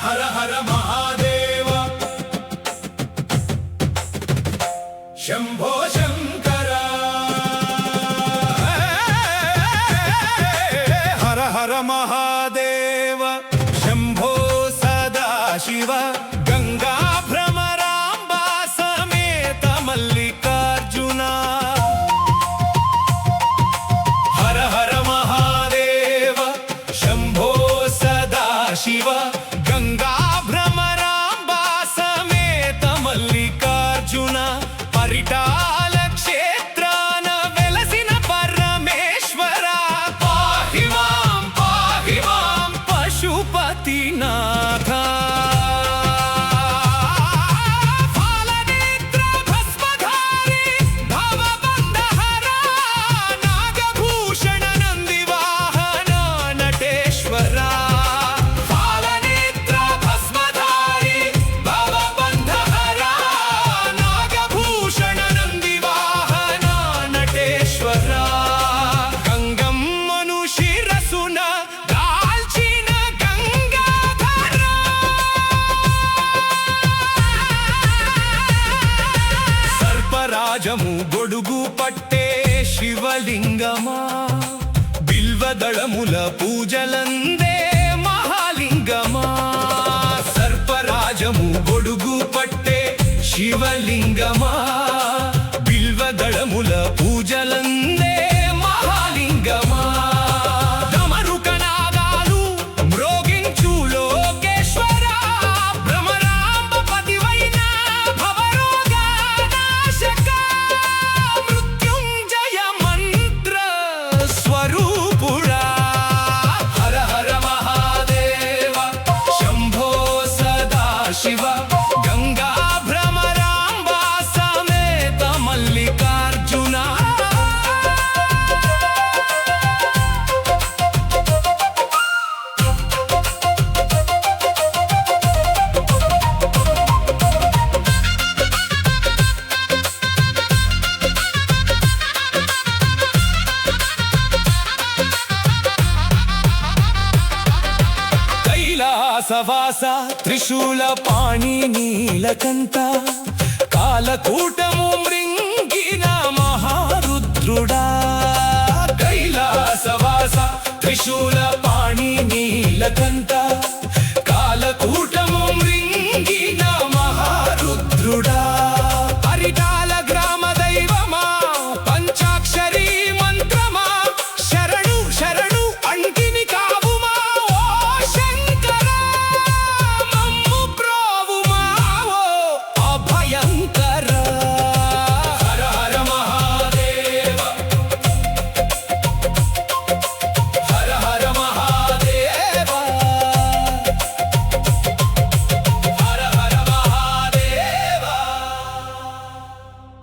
హర హర మహాదేవ శంభో శంకర హర హర మహాదేవ శంభో సదాశివ గంగా భ్రమరాంబ సమేత మల్లికార్జున హర హర మహాదేవ శంభో సదాశివ గంగా భ్రమరాంబ సమేత మల్లికార్జున పరిటాల క్షేత్రాన వెలసిన పరమేశ్వర పాహి మాం పశుపతినాథ ఫాలనేత్ర భస్మధారి భవబంధహర నాగభూషణ నందివాహన నటేశ్వర ఫాలనేత్ర భస్మధారి భవబంధహర నాగభూషణ నందివాహన నటేశ్వర గంగమ్మను శిరసున దాల్చిన గంగాధర సర్పరాజము గొడుగు పట్టే శివలింగమా బిల్వదళముల పూజలందే మహాలింగమా సర్పరాజము గొడుగు పట్టే శివలింగమా బిల్వదళముల పూజలందే మహాలింగమా డమరుకనాదాలు మ్రోగించు లోకేశ్వర భ్రమరాంబ పతివైన భవరోగ నాశక మృత్యుంజయ మంత్ర స్వరూపుడా హర హర మహాదేవ శంభో సదాశివ గంగా భ్రమరాంబ సమేత మల్లికార్జున కైలాసవాస త్రిశూల పాణి నీలకంఠ కాలకూటము మృంగిన మహారుద్రుడా కైలాసవాస త్రిశూల పాణి నీలకంఠ